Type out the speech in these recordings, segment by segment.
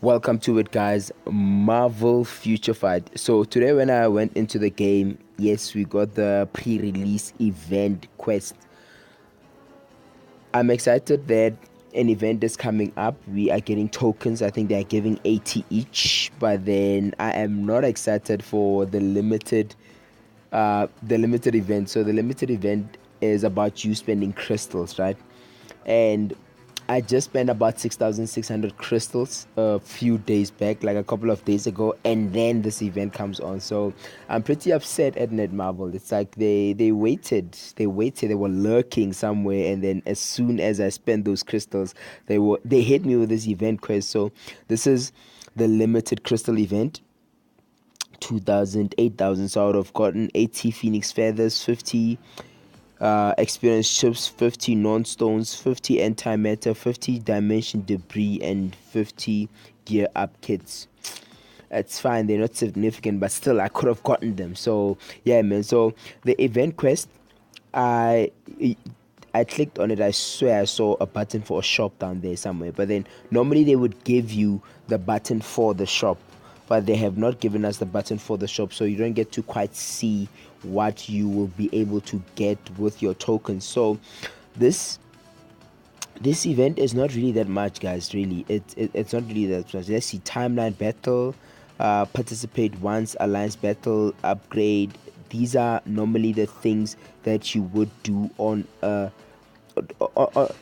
Welcome to it, guys. Marvel Future Fight. So today, when I went into the game, yes, we got the pre-release event quest. I'm excited that an event is coming up. We are getting tokens. I think they are giving 80 each. But then I am not excited for the limited event. So the limited event is about you spending crystals, right? And I just spent about 6,600 crystals a few days back, like a couple of days ago, and then this event comes on. So I'm pretty upset at Netmarble. It's like they were lurking somewhere, and then as soon as I spent those crystals, they hit me with this event quest. So this is the limited crystal event. 2,000, 8,000. So I would have gotten 80 phoenix feathers, 50 experience chips, 50 non-stones, 50 antimatter, 50 dimension debris, and 50 gear up kits. It's fine, they're not significant, but still I could have gotten them. So yeah, man. So the event quest, I I clicked on it. I swear I saw a button for a shop down there somewhere. But then normally they would give you the button for the shop, but they have not given us the button for the shop, so you don't get to quite see what you will be able to get with your tokens. So this this event is not really that much, guys. Really, it's not really that much. Let's see: timeline battle, participate once, alliance battle, upgrade. These are normally the things that you would do on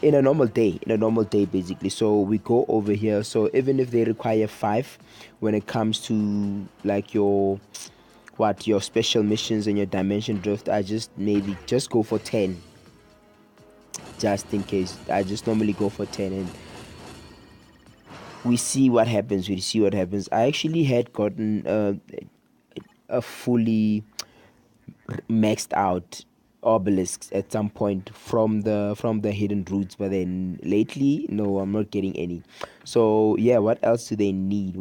in a normal day basically. So we go over here. So even if they require 5 when it comes to like your special missions and your dimension drift, I just maybe just go for 10, just in case. I just normally go for 10, and we see what happens. I actually had gotten a fully maxed out obelisks at some point from the hidden routes, but then lately, no, I'm not getting any. So yeah, what else do they need?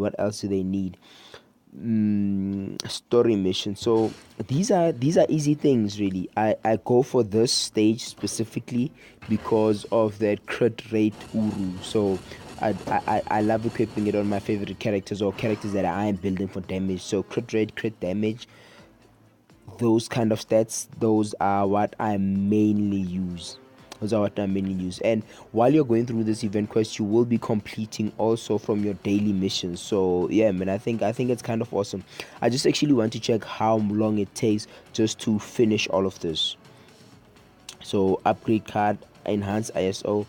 Story mission. So these are easy things, really. I go for this stage specifically because of that crit rate uru. So I love equipping it on my favorite characters or characters that I am building for damage. So crit rate, crit damage, those kind of stats, those are what I mainly use. And while you're going through this event quest, you will be completing also from your daily missions. So yeah, man, I think it's kind of awesome. I just actually want to check how long it takes just to finish all of this. So upgrade card, enhance ISO,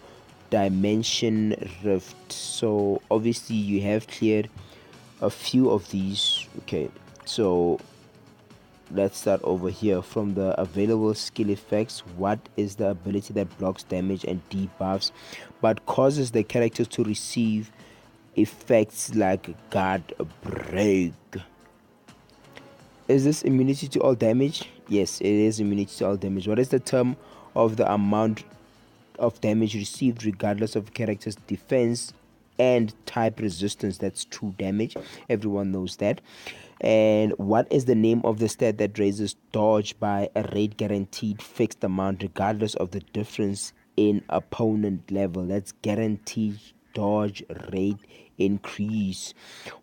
dimension rift. So obviously you have cleared a few of these. Okay, so let's start over here. From the available skill effects, what is the ability that blocks damage and debuffs but causes the character to receive effects like guard break? Is this immunity to all damage? Yes, it is immunity to all damage. What is the term of the amount of damage received regardless of character's defense and type resistance? That's true damage, everyone knows that. And what is the name of the stat that raises dodge by a rate guaranteed fixed amount regardless of the difference in opponent level? That's guaranteed dodge rate increase.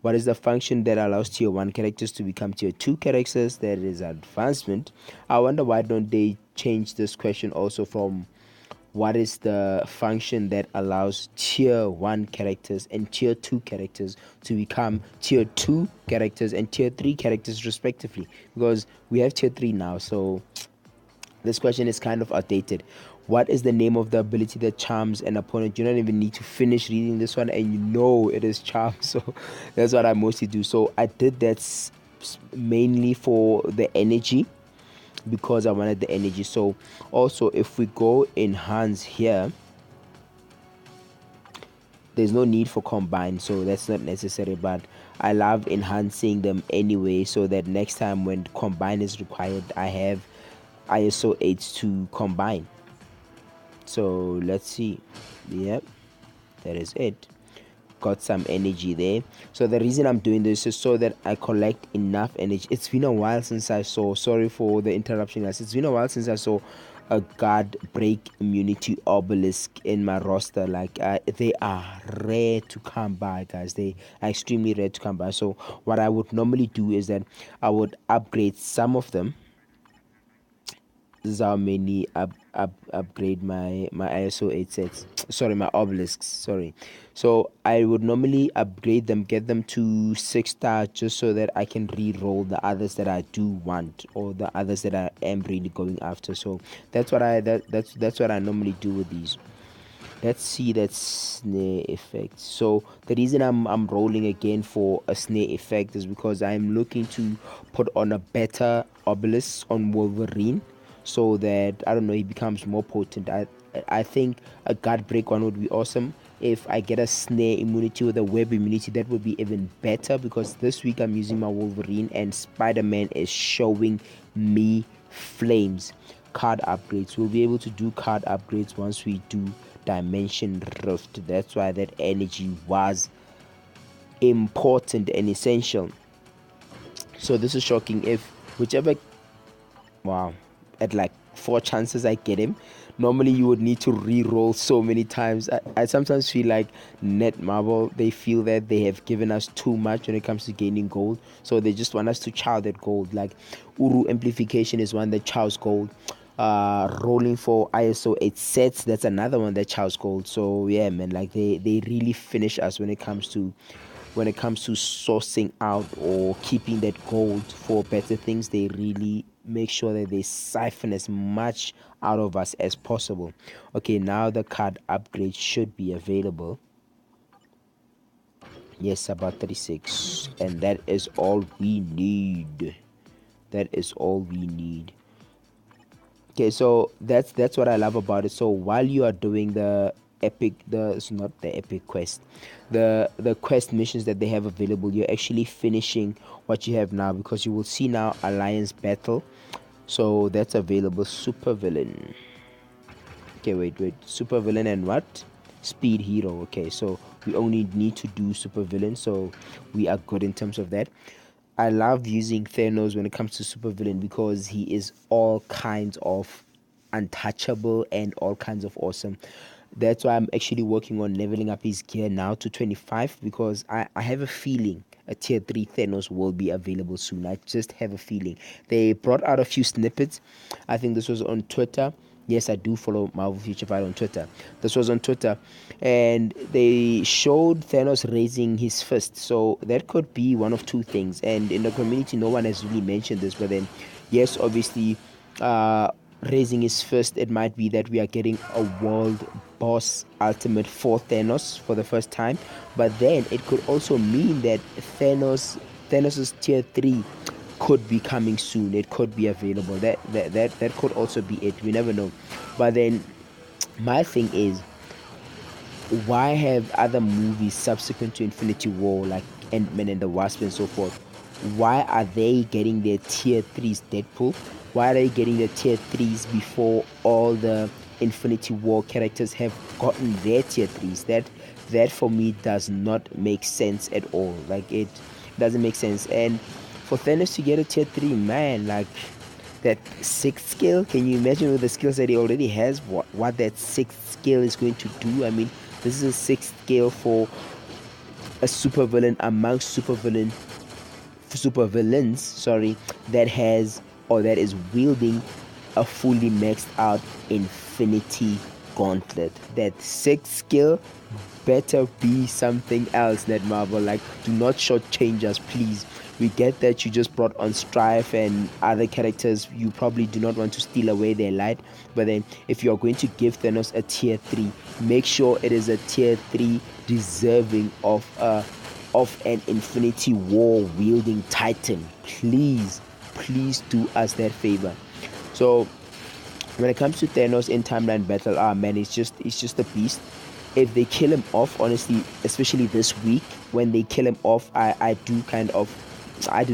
What is the function that allows tier 1 characters to become tier 2 characters? That is advancement. I wonder why don't they change this question also from what is the function that allows tier 1 characters and tier 2 characters to become tier 2 characters and tier 3 characters respectively, because we have tier 3 now. So this question is kind of outdated. What is the name of the ability that charms an opponent? You don't even need to finish reading this one, and you know it is charm. So that's what I mostly do. So I did that mainly for the energy, because I wanted the energy. So also, if we go enhance here, there's no need for combine, so that's not necessary, but I love enhancing them anyway, so that next time when combine is required, I have ISO 8 to combine. So let's see. Yep, that is it. Got some energy there. So the reason I'm doing this is so that I collect enough energy. It's been a while since I saw, sorry for the interruption, guys. It's been a while since I saw a guard break immunity obelisk in my roster. Like they are rare to come by, guys. They are extremely rare to come by. So what I would normally do is that I would upgrade some of them. This is how many upgrade my ISO 8 sets. Sorry, my obelisks. Sorry. So I would normally upgrade them, get them to 6-star, just so that I can re-roll the others that I do want, or the others that I am really going after. So that's what I normally do with these. Let's see that snare effect. So the reason I'm rolling again for a snare effect is because I'm looking to put on a better obelisk on Wolverine, so that I don't know, he becomes more potent. I think a guard break one would be awesome. If I get a snare immunity with a web immunity, that would be even better, because this week I'm using my Wolverine and Spider-Man is showing me flames. Card upgrades, we'll be able to do card upgrades once we do dimension rift. That's why that energy was important and essential. So this is shocking. If whichever, wow, at like 4 chances I get him, normally you would need to re-roll so many times. I sometimes feel like Netmarble, they feel that they have given us too much when it comes to gaining gold, so they just want us to chow that gold. Like Uru amplification is one that chows gold. Rolling for ISO 8 sets, that's another one that chows gold. So yeah, man, like they really finish us when it comes to sourcing out or keeping that gold for better things. They really make sure that they siphon as much out of us as possible. Okay, now the card upgrade should be available. Yes, about 36, and that is all we need. That is all we need. Okay, so that's what I love about it. So while you are doing the epic, it's not the epic quest, the quest missions that they have available, you're actually finishing what you have now, because you will see now alliance battle. So that's available. Super villain. Okay, wait, super villain and what? Speed hero. Okay, so we only need to do super villain, so we are good in terms of that. I love using Thanos when it comes to supervillain, because he is all kinds of untouchable and all kinds of awesome. That's why I'm actually working on leveling up his gear now to 25, because I have a feeling a tier 3 Thanos will be available soon. I just have a feeling. They brought out a few snippets. I think this was on Twitter. Yes, I do follow Marvel Future Fight on Twitter. This was on Twitter, and they showed Thanos raising his fist. So that could be one of two things. And in the community, no one has really mentioned this. But then, yes, obviously, raising his fist, it might be that we are getting a world boss ultimate for Thanos for the first time. But then it could also mean that Thanos's tier 3 could be coming soon. It could be available. That could also be it. We never know. But then my thing is, why have other movies subsequent to Infinity War, like Ant-Man and the Wasp and so forth, why are they getting their tier 3s? Deadpool, why are they getting their tier 3s before all the Infinity War characters have gotten their tier 3s? That for me does not make sense at all. Like, it doesn't make sense. And for Thanos to get a tier 3, man, like that 6th skill, can you imagine with the skills that he already has, what that 6th skill is going to do? I mean, this is a 6th skill for a supervillain amongst supervillains, sorry, that has, or that is wielding a fully maxed out Infinity Gauntlet. That 6th skill better be something else, Netmarble. Like, do not shortchange us, please. We get that you just brought on Strife and other characters. You probably do not want to steal away their light. But then, if you're going to give Thanos a tier 3, make sure it is a tier 3 deserving of an Infinity War wielding Titan. Please do us that favor. So when it comes to Thanos in timeline battle, man, it's just a beast. If they kill him off, honestly, especially this week, when they kill him off, I do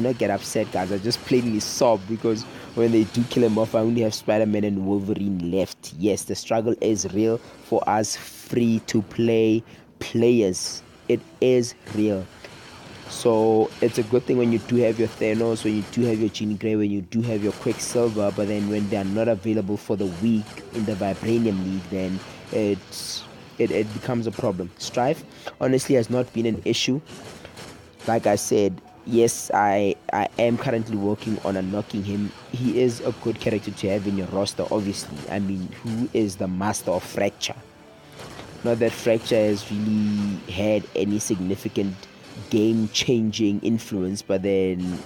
not get upset, guys. I just plainly sob, because when they do kill him off, I only have Spider-Man and Wolverine left. Yes, the struggle is real for us free to play players. It is real. So it's a good thing when you do have your Thanos, when you do have your Jean Grey, when you do have your Quicksilver, but then when they are not available for the week in the Vibranium League, then it becomes a problem. Strife honestly has not been an issue. Like I said, yes, I am currently working on unlocking him. He is a good character to have in your roster, obviously. I mean, who is the master of Fracture? Not that Fracture has really had any significant game-changing influence, but then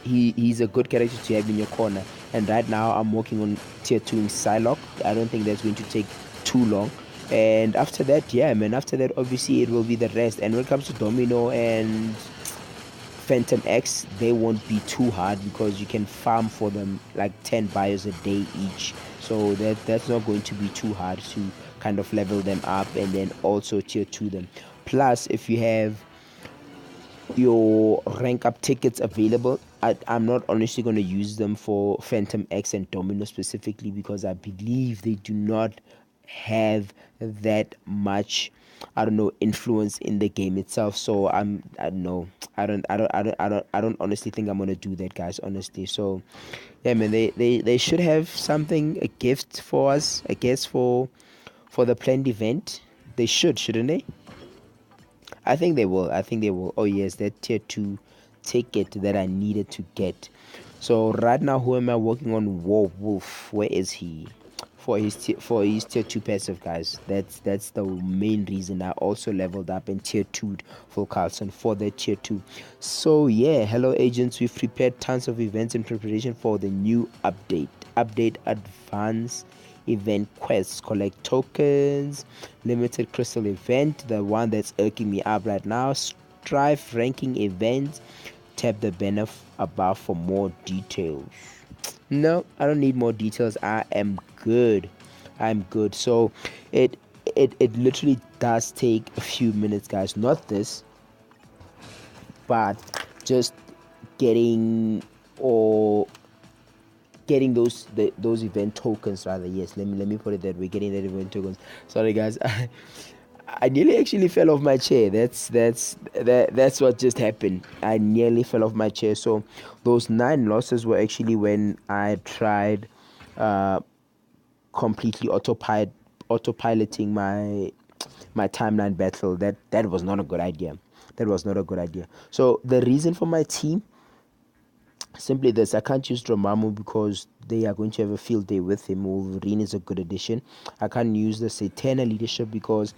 he's a good character to have in your corner. And right now, I'm working on tier 2 in Psylocke. I don't think that's going to take too long. And after that, yeah, man, after that, obviously, it will be the rest. And when it comes to Domino and Phantom X, they won't be too hard because you can farm for them like 10 bios a day each. So that's not going to be too hard to kind of level them up and then also tier 2 them. Plus, if you have your rank up tickets available, I'm not honestly going to use them for Phantom X and Domino specifically because I believe they do not have that much, I don't know, influence in the game itself. So I don't know, I don't honestly think I'm gonna do that, guys, honestly. So yeah, man, they should have something, a gift for us, I guess, for the planned event. They shouldn't they? I think they will. I think they will. Oh yes, that tier 2 ticket that I needed to get. So right now, who am I working on? Wolf. Where is he? For his tier 2 passive, guys. That's the main reason I also leveled up in tier 2 for Carlson for the tier 2. So yeah, hello agents. We've prepared tons of events in preparation for the new update. Update advance event quests, collect tokens, limited crystal event, the one that's irking me up right now, strife ranking event. Tap the banner above for more details. No, I don't need more details. I am good. I'm good. So it literally does take a few minutes, guys. Not this, but just getting or getting those event tokens, rather. Yes, let me put it that way. Getting that event tokens. Sorry, guys. I nearly actually fell off my chair. That's what just happened. I nearly fell off my chair. So those 9 losses were actually when I tried completely autopiloting my timeline battle. That was not a good idea. That was not a good idea. So the reason for my team, simply this: I can't use Dormammu because they are going to have a field day with him. Wolverine is a good addition. I can't use the Satana leadership because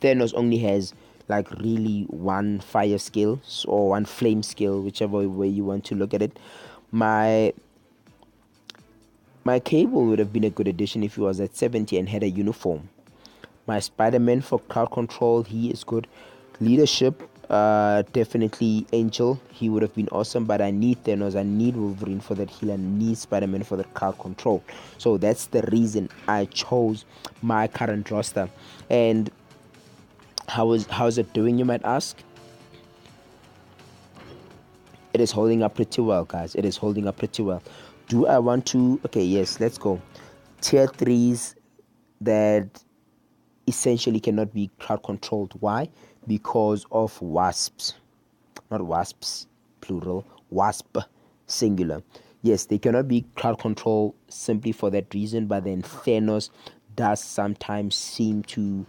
Thanos only has like really one fire skill or one flame skill, whichever way you want to look at it. My Cable would have been a good addition if he was at 70 and had a uniform. My Spider-Man for crowd control, he is good. Leadership, definitely Angel. He would have been awesome, but I need Thanos, I need Wolverine for that heal, and need Spider-Man for the crowd control. So that's the reason I chose my current roster. And how's it doing, you might ask? It is holding up pretty well, guys. It is holding up pretty well. Do I want to? Okay, yes, let's go. Tier 3s that essentially cannot be crowd controlled. Why? Because of wasps. Not wasps, plural. Wasp, singular. Yes, they cannot be crowd control simply for that reason, but then Thanos does sometimes seem to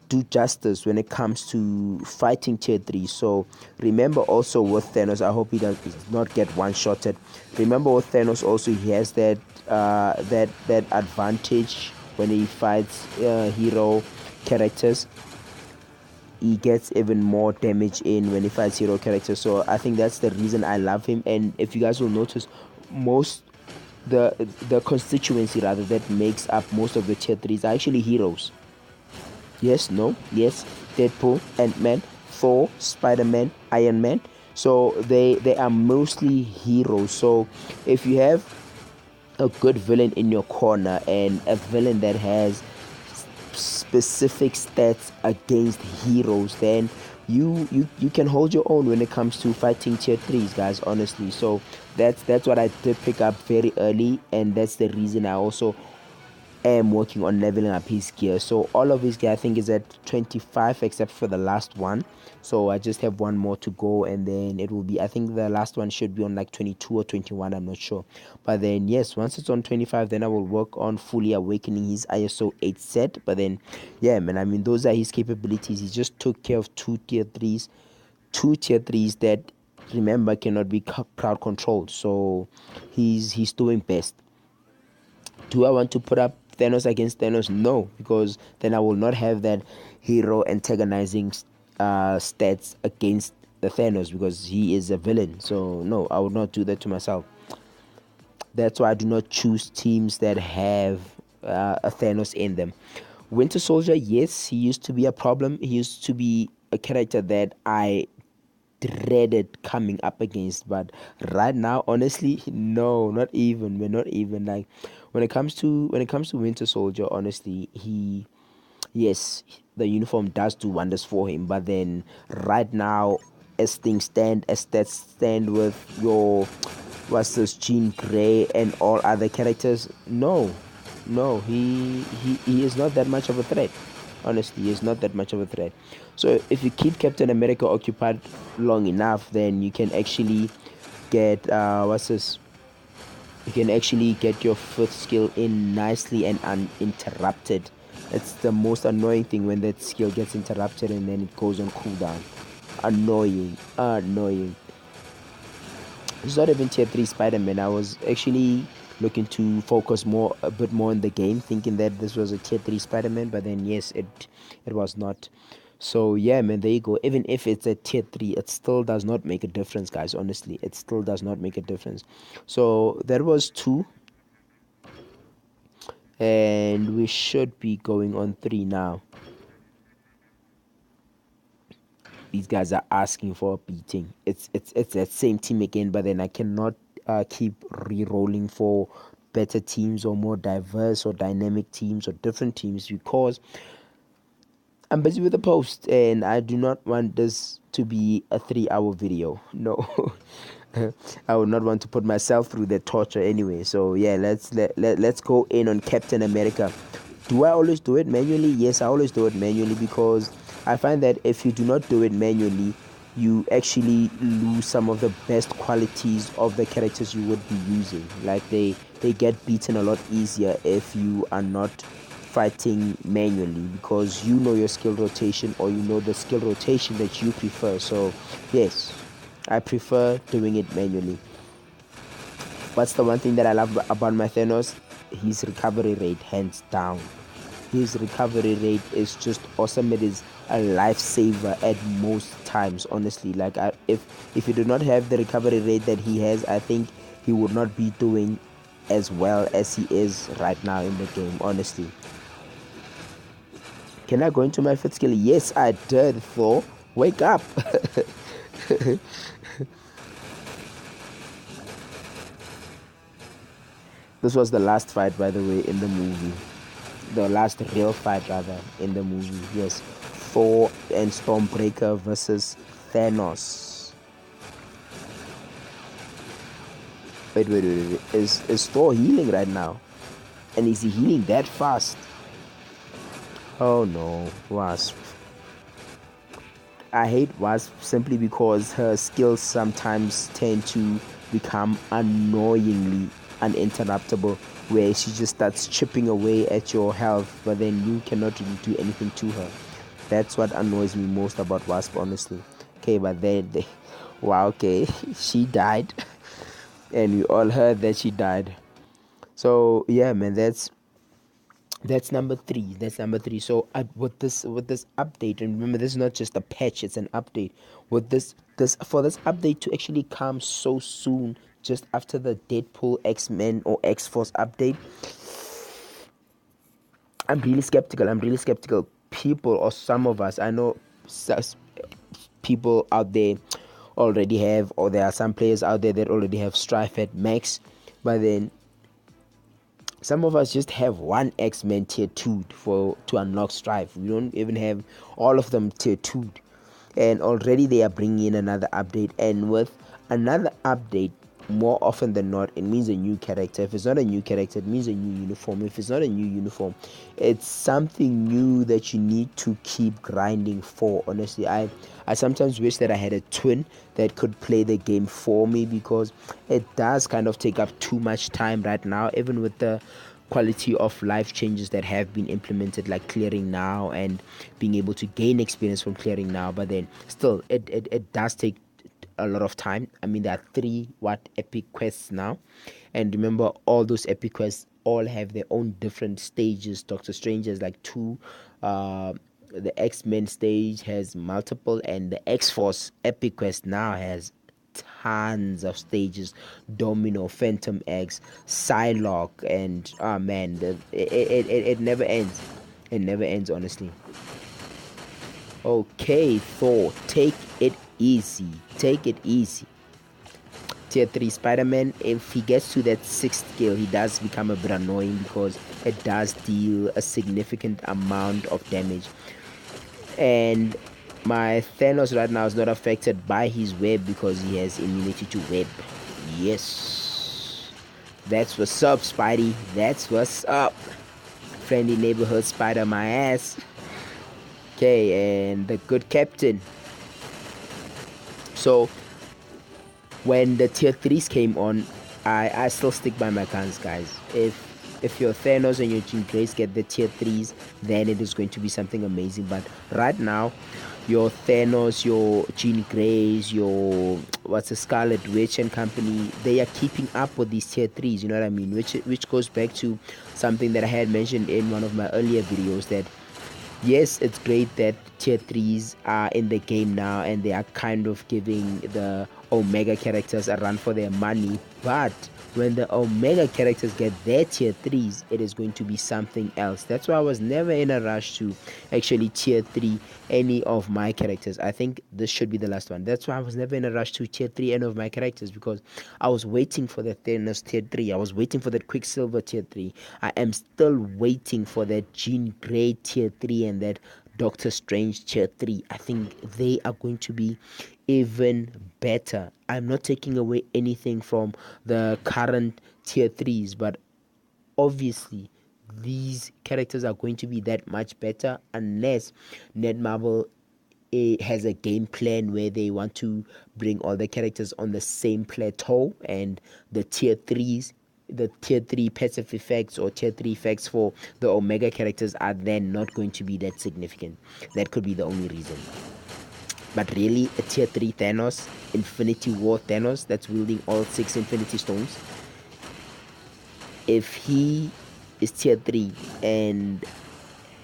do justice when it comes to fighting tier 3. So remember also with Thanos, I hope he does not get one-shotted. Remember with Thanos also, he has that that advantage when he fights hero characters. He gets even more damage in when he fights hero characters. So I think that's the reason I love him. And if you guys will notice, most the constituency rather that makes up most of the tier 3s are actually heroes. Yes, no, yes, Deadpool, Ant-Man, Thor, Spider-Man, Iron Man. So they are mostly heroes. So if you have a good villain in your corner and a villain that has specific stats against heroes, then you can hold your own when it comes to fighting tier 3s, guys, honestly. So that's what I did pick up very early, and that's the reason I also am working on leveling up his gear. So all of his gear I think is at 25 except for the last one. So I just have one more to go, and then it will be, I think the last one should be on like 22 or 21, I'm not sure. But then yes, once it's on 25, then I will work on fully awakening his ISO 8 set. But then yeah, man, I mean, those are his capabilities. He just took care of two tier 3s that, remember, cannot be crowd controlled. So he's doing best. Do I want to put up Thanos against Thanos? No, because then I will not have that hero antagonizing stats against the Thanos, because he is a villain. So no, I would not do that to myself. That's why I do not choose teams that have a Thanos in them. Winter Soldier, yes, he used to be a problem. He used to be a character that I dreaded coming up against, but right now, honestly, no, not even, man, not even. Like when it comes to Winter Soldier, honestly, yes, the uniform does do wonders for him, but then right now, as things stand, as stats stand with your what's this, Jean Grey and all other characters, no, he is not that much of a threat. Honestly, he is not that much of a threat. So if you keep Captain America occupied long enough, then you can actually get what's this, you can actually get your fifth skill in nicely and uninterrupted. It's the most annoying thing when that skill gets interrupted and then it goes on cooldown. Annoying. It's not even tier 3 Spider-Man. I was actually looking to focus a bit more on the game, thinking that this was a tier 3 Spider-Man, but then yes, it was not. So yeah, man, there you go. Even if it's a tier 3, it still does not make a difference, guys. Honestly, it still does not make a difference. So that was 2, and we should be going on 3 now. These guys are asking for a beating. It's that same team again, but then I cannot keep re-rolling for better teams or more diverse or dynamic teams or different teams, because I'm busy with the post and I do not want this to be a 3-hour video. No. I would not want to put myself through that torture anyway. So yeah, let's go in on Captain America. Do I always do it manually? Yes, I always do it manually, because I find that if you do not do it manually, you actually lose some of the best qualities of the characters you would be using. Like they get beaten a lot easier if you are not fighting manually, because you know your skill rotation, or you know the skill rotation that you prefer. So yes, I prefer doing it manually. What's the one thing that I love about my Thanos? His recovery rate, hands down. His recovery rate is just awesome. It is a lifesaver at most times, honestly. Like if he did not have the recovery rate that he has, I think he would not be doing as well as he is right now in the game, honestly. Can I go into my fifth skill? Yes, I did, Thor. Wake up. This was the last fight, by the way, in the movie. The last real fight, rather, in the movie. Yes. Thor and Stormbreaker versus Thanos. Wait. Is Thor healing right now? And is he healing that fast? Oh no, Wasp. I hate Wasp simply because her skills sometimes tend to become annoyingly uninterruptible, where she just starts chipping away at your health, but then you cannot really do anything to her. That's what annoys me most about Wasp, honestly. Okay, but then, wow, okay, she died, and we all heard that she died. So yeah, man, that's number 3. That's number 3. So with this update, and remember, this is not just a patch; it's an update. With this update to actually come so soon, just after the Deadpool X-Men or X-Force update, I'm really skeptical. People, or some of us, I know, people out there already have, or there are some players out there that already have Strife at max, but then some of us just have one X-Men tier 2 to unlock Strife. We don't even have all of them tier 2, and already they are bringing in another update. And with another update, more often than not, it means a new character. If it's not a new character, it means a new uniform. If it's not a new uniform, it's something new that you need to keep grinding for. Honestly, I sometimes wish that I had a twin that could play the game for me, because it does kind of take up too much time right now, even with the quality of life changes that have been implemented, like clearing now and being able to gain experience from clearing now. But then still, it does take a lot of time. I mean, there are three epic quests now, and remember, all those epic quests all have their own different stages. Doctor Strange has like two. The X-Men stage has multiple, and the X-Force epic quest now has tons of stages. Domino, Phantom X, Psylocke, and oh man, it never ends. It never ends, honestly. Okay, Thor, take it easy. Take it easy. Tier 3 Spider-Man, if he gets to that 6th skill, he does become a bit annoying, because it does deal a significant amount of damage. And my Thanos right now is not affected by his web, because he has immunity to web. Yes. That's what's up, Spidey. That's what's up. Friendly neighborhood spider, my ass. Okay, and the good captain. So when the tier 3s came on, I still stick by my guns, guys. If your Thanos and your Jean Grace get the tier 3s, then it is going to be something amazing. But right now, your Thanos, your Jean Grace, your what's a Scarlet Witch and company, they are keeping up with these tier 3s, you know what I mean? Which goes back to something that I had mentioned in one of my earlier videos, that yes, it's great that tier 3s are in the game now, and they are kind of giving the Omega characters a run for their money. But when the Omega characters get their tier 3s, it is going to be something else. That's why I was never in a rush to actually tier 3 any of my characters. I think this should be the last one. That's why I was never in a rush to tier 3 any of my characters, because I was waiting for the Thanos tier 3. I was waiting for that Quicksilver tier 3. I am still waiting for that Jean Grey tier 3 and that Doctor Strange tier 3. I think they are going to be even better. I'm not taking away anything from the current tier 3s, but obviously these characters are going to be that much better, unless Netmarble has a game plan where they want to bring all the characters on the same plateau, and the tier 3s, the tier 3 passive effects or tier 3 effects for the Omega characters are then not going to be that significant. That could be the only reason. But really, a tier 3 Thanos, Infinity War Thanos, that's wielding all 6 Infinity Stones, if he is tier 3 and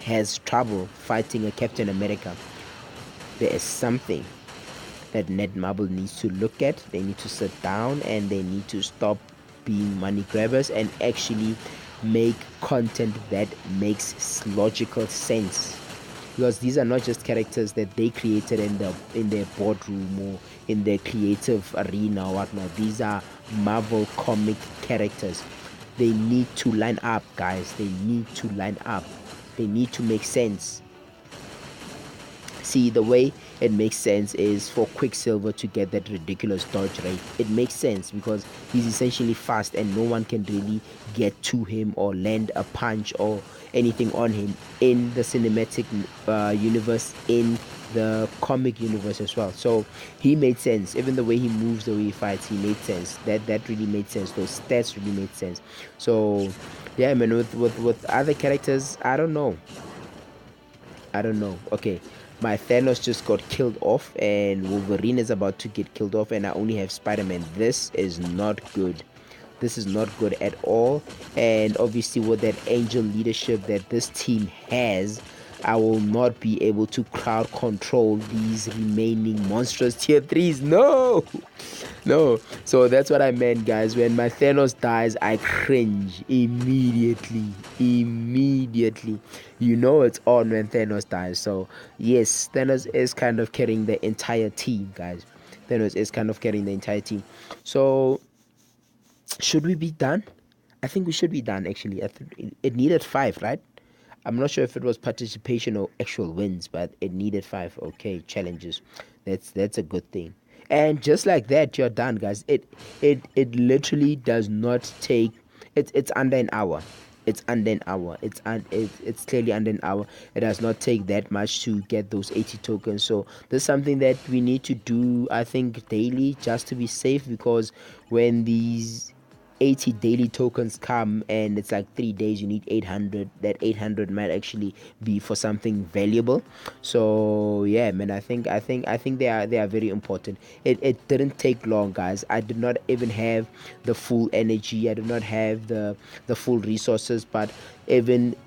has trouble fighting a Captain America, there is something that Netmarble needs to look at. They need to sit down and they need to stop being money grabbers and actually make content that makes logical sense. Because these are not just characters that they created in their boardroom or in their creative arena or whatnot. These are Marvel comic characters. They need to line up, guys. They need to line up. They need to make sense. See, the way it makes sense is for Quicksilver to get that ridiculous dodge rate. It makes sense because he's essentially fast and no one can really get to him or land a punch or anything on him in the cinematic universe, in the comic universe as well. So he made sense. Even the way he moves, the way he fights, he made sense. That really made sense. Those stats really made sense. So yeah, man, with other characters, I don't know. Okay, my Thanos just got killed off, and Wolverine is about to get killed off, and I only have Spider-Man. This is not good. This is not good at all. And obviously, with that angel leadership that this team has, I will not be able to crowd control these remaining monstrous tier 3s. No! No. So that's what I meant, guys. When my Thanos dies, I cringe immediately. Immediately. You know it's on when Thanos dies. So, yes, Thanos is kind of carrying the entire team, guys. Thanos is kind of carrying the entire team. So, should we be done? I think we should be done, actually. It needed 5, right? I'm not sure if it was participation or actual wins, but it needed 5. Okay, challenges. That's a good thing. And just like that, you're done, guys. It literally does not take. It's under an hour. It's under an hour. It's clearly under an hour. It does not take that much to get those 80 tokens. So this is something that we need to do, I think, daily, just to be safe, because when these 80 daily tokens come and it's like 3 days, you need 800. That 800 might actually be for something valuable. So yeah, man, I think they are very important. It didn't take long, guys. I did not even have the full energy. I did not have the full resources, but even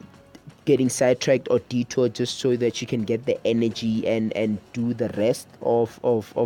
getting sidetracked or detoured just so that you can get the energy and do the rest of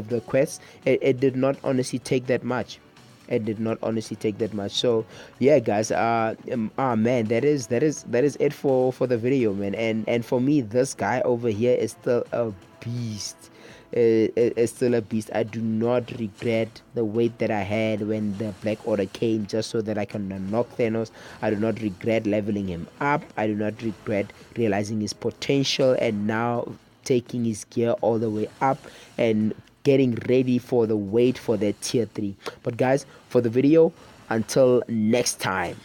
the quest, it did not honestly take that much. It did not honestly take that much. So yeah, guys, man, that is it for the video, man. And for me, this guy over here is still a beast. Is still a beast. I do not regret the weight that I had when the Black Order came, just so that I can knock Thanos. I do not regret leveling him up. I do not regret realizing his potential and now taking his gear all the way up and getting ready for the wait for that tier 3. But guys, for the video, until next time.